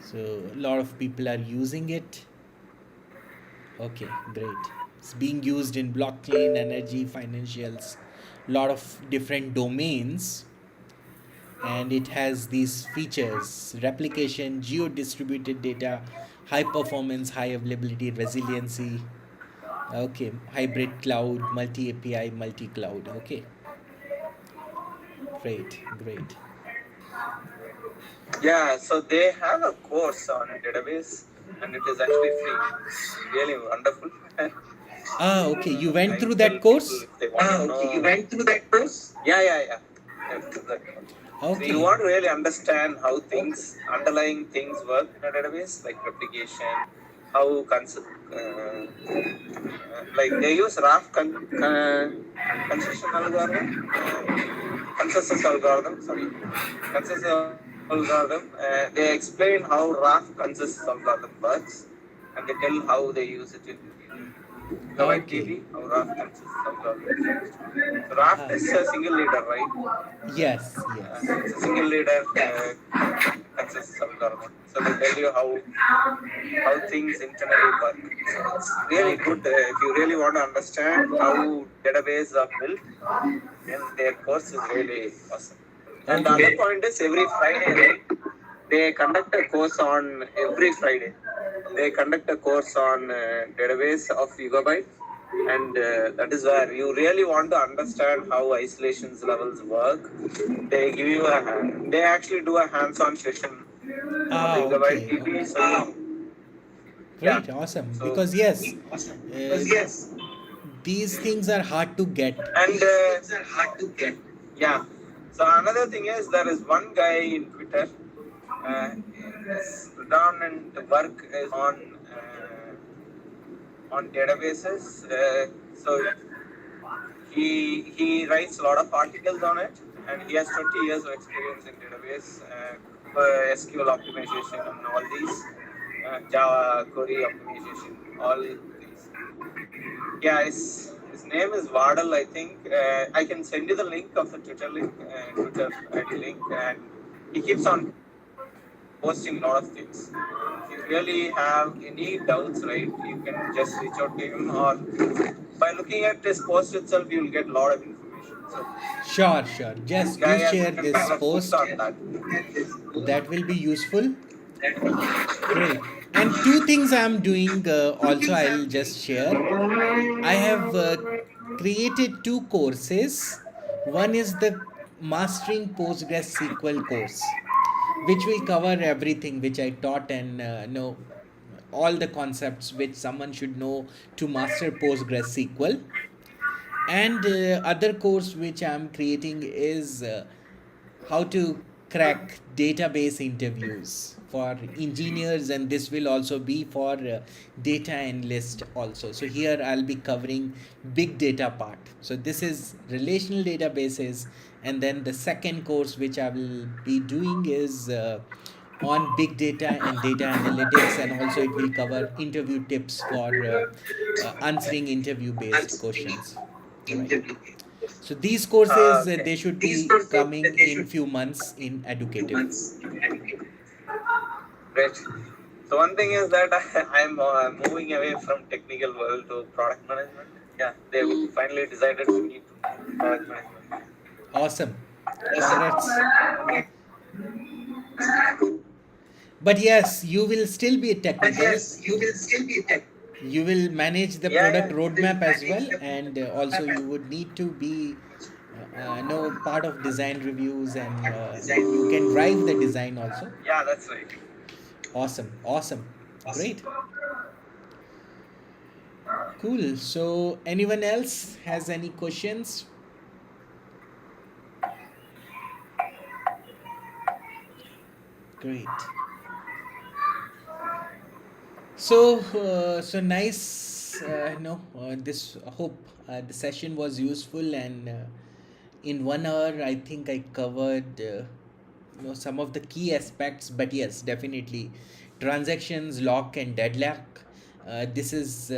So a lot of people are using it. Okay, great. It's being used in blockchain, energy, financials, lot of different domains, and it has these features: replication, geo distributed data, high performance, high availability, resiliency. Okay, hybrid cloud, multi API, multi cloud. Okay, great. Yeah, so they have a course on a database, and it is actually free. It's really wonderful. Okay, you went I through tell that people course? if they want to know. Okay, you went through that course? Yeah. Went through that course. So you Okay. want to really understand how underlying things work in a database, like replication, how like they use RAF concession algorithm, consensus algorithm. Sorry, consensus algorithm. They explain how RAF consensus algorithm works, and they tell how they use it in Gigabyte Okay. DB, how RAF consensus algorithm is used. So RAF is a single leader, right? Yes. It's a single leader consensus algorithm. So they tell you how things internally work. So it's really Okay. good if you really want to understand how databases are built. Then their course is really awesome. And the Okay. other point is every Friday, right? They conduct a course on every Friday. They conduct a course on database of Gigabyte, and that is where you really want to understand how isolations levels work. They give you they actually do a hands-on session on the Gigabyte Okay, TV. okay. So yeah, Great, awesome. so Because yes, uh, yes, these things are hard to get. and yeah. So another thing is there is one guy in Twitter. His predominant work is on databases. So he writes a lot of articles on it, and he has 20 years of experience in database, SQL optimization, and all these Java query optimization, all these. Yeah, his name is Vardal, I think. I can send you the link of the Twitter link, Twitter ID link, and he keeps on posting a lot of things. If you really have any doubts, right, you can just reach out to him, or by looking at his post itself, you'll get a lot of information. So Sure, sure. this Just guy do has share spent this a book post. on that. That will be useful. Great. And two things I'm doing also, I'll just share. I have created two courses. One is the Mastering PostgreSQL course, which will cover everything which I taught and know all the concepts which someone should know to master PostgreSQL. And other course which I'm creating is how to crack database interviews for engineers, and this will also be for data analyst also. So here I'll be covering big data part. So this is relational databases, and then the second course which I will be doing is on big data and data analytics, and also it will cover interview tips for answering interview based questions. All right. So these courses Okay. they should be coming in few months in educative. Great. So one thing is that I'm moving away from technical world to product management. Yeah, they finally decided to need product management. Awesome. Congrats. But yes, you will still be technical. You will manage the Yeah, product yeah. roadmap as well, and also you would need to be know part of design reviews, and you can drive the design also. Yeah, that's right. Awesome, awesome, great, cool. So anyone else has any questions? Great. So, so nice. No, this hope the session was useful, and in 1 hour, I think I covered some of the key aspects. But yes, definitely, transactions, lock, and deadlock. This is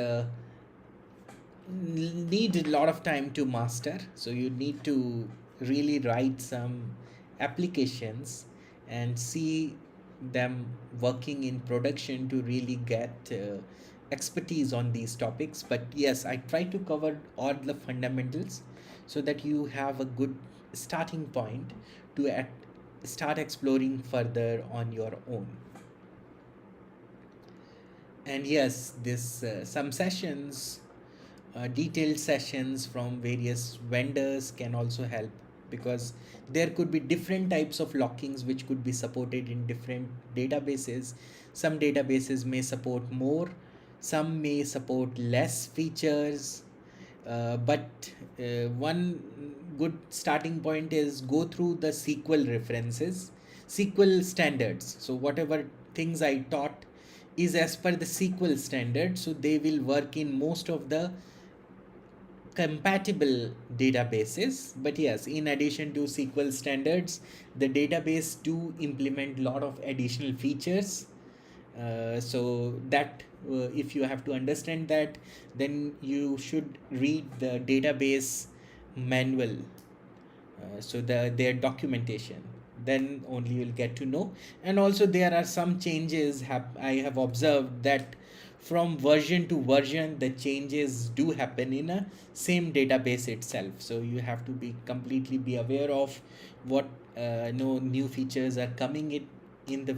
need a lot of time to master. So you need to really write some applications and see them working in production to really get expertise on these topics. But yes, I try to cover all the fundamentals so that you have a good starting point to start exploring further on your own. And yes, this some sessions, detailed sessions from various vendors can also help, because there could be different types of lockings which could be supported in different databases. Some databases may support more, some may support less features, but one good starting point is go through the SQL references, SQL standards. So whatever things I taught is as per the SQL standard, so they will work in most of the compatible databases. But yes, in addition to SQL standards, the database do implement a lot of additional features. So that if you have to understand that, then you should read the database manual, so their documentation, then only you'll get to know. And also there are some changes I have observed that from version to version the changes do happen in a same database itself. So you have to be completely be aware of what no new features are coming in the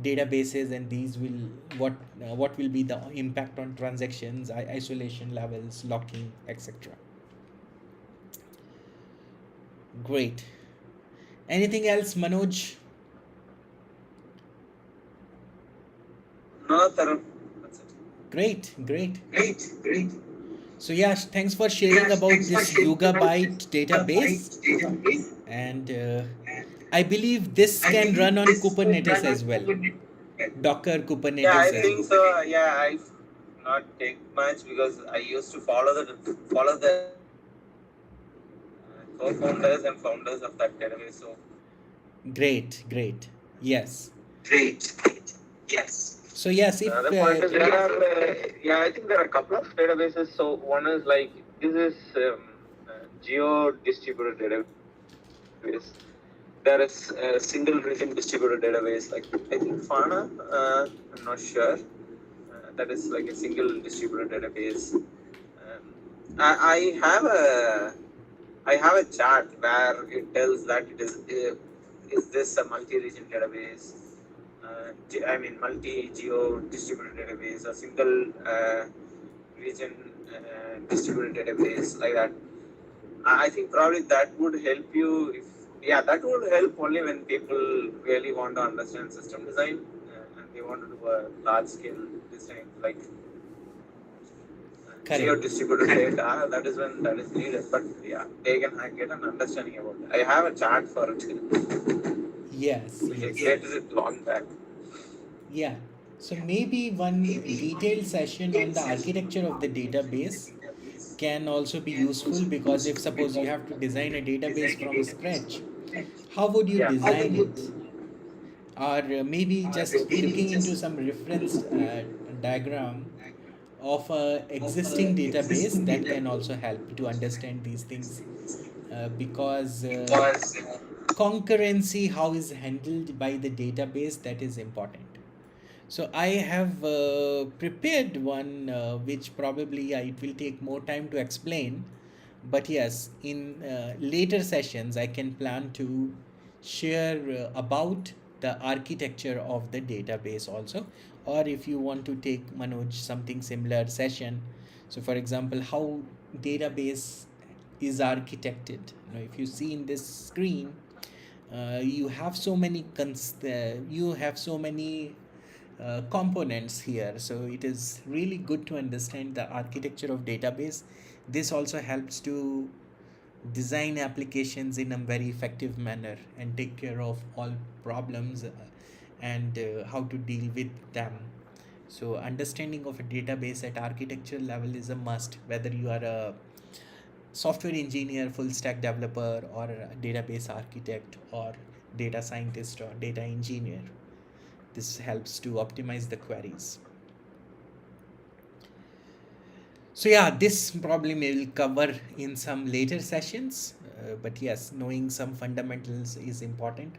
databases, and these will what will be the impact on transactions, isolation levels, locking, etc. Great. Anything else, Manoj? No, Tarun. That's it. Great, great. Great. So yeah, thanks for sharing about this Yugabyte database, and I believe this can run on Kubernetes as well, Docker Yeah, I Kubernetes as think well. so. Yeah, I not take much because I used to follow the co-founders and founders of that database. So Great, great. Yes. great. Yes. So yes, The if other point is there are, yeah, I think there are a couple of databases. So one is like this is geo distributed database. There is a single region distributed database. Like I think Fana, I'm not sure. That is like a single distributed database. I have a chart where it tells that it is this a multi-region database? I mean multi-geo distributed database, a single region distributed database like that. I think probably that would help you if yeah that would help only when people really want to understand system design and they want to do a large scale design like geo correct. distributed data. That is when that is needed. But yeah, they can get an understanding about it. I have a chart for it. Yes, I yes. created it long back. Yeah. So maybe one detailed session on the architecture of the database can also be useful, because if suppose you have to design a database from scratch, how would you Yeah. design it? Or maybe just looking into some reference diagram of a existing database, that can also help to understand these things, because concurrency, how is handled by the database, that is important. So I have prepared one, which probably it will take more time to explain. But yes, in later sessions, I can plan to share about the architecture of the database also. Or if you want to take, Manoj, something similar session. So for example, how database is architected. If you see in this screen, you have so many components here, so it is really good to understand the architecture of database. This also helps to design applications in a very effective manner and take care of all problems, and how to deal with them. So understanding of a database at architecture level is a must, whether you are a software engineer, full stack developer, or a database architect, or data scientist, or data engineer. This helps to optimize the queries. So yeah, this probably may will cover in some later sessions, but yes, knowing some fundamentals is important.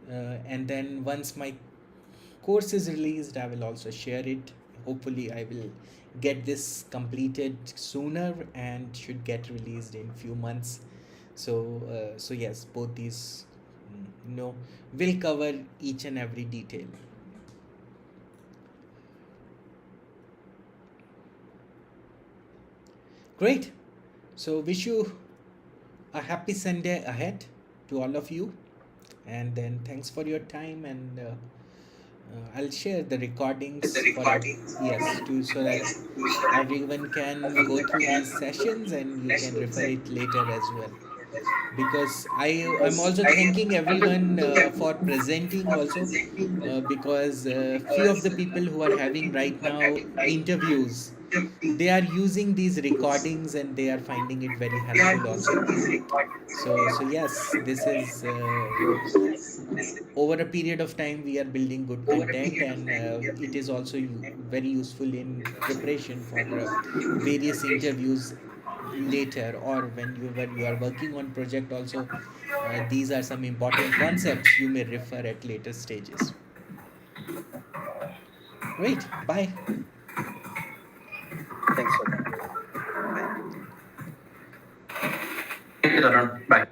And then once my course is released, I will also share it. Hopefully I will get this completed sooner and should get released in few months. So yes, both these will cover each and every detail. Great. So wish you a happy Sunday ahead to all of you, and then thanks for your time. And I'll share the recordings for yes, to so that everyone can go through these sessions and you can refer it later as well. Because I'm also thanking everyone for presenting also, because few of the people who are having right now interviews, they are using these recordings and they are finding it very helpful also. So yes, this is over a period of time we are building good content, and it is also very useful in preparation for various interviews later, or when you are working on project also. These are some important concepts you may refer at later stages. Great. Bye. Thanks for that. Thank you, Tarun. Bye.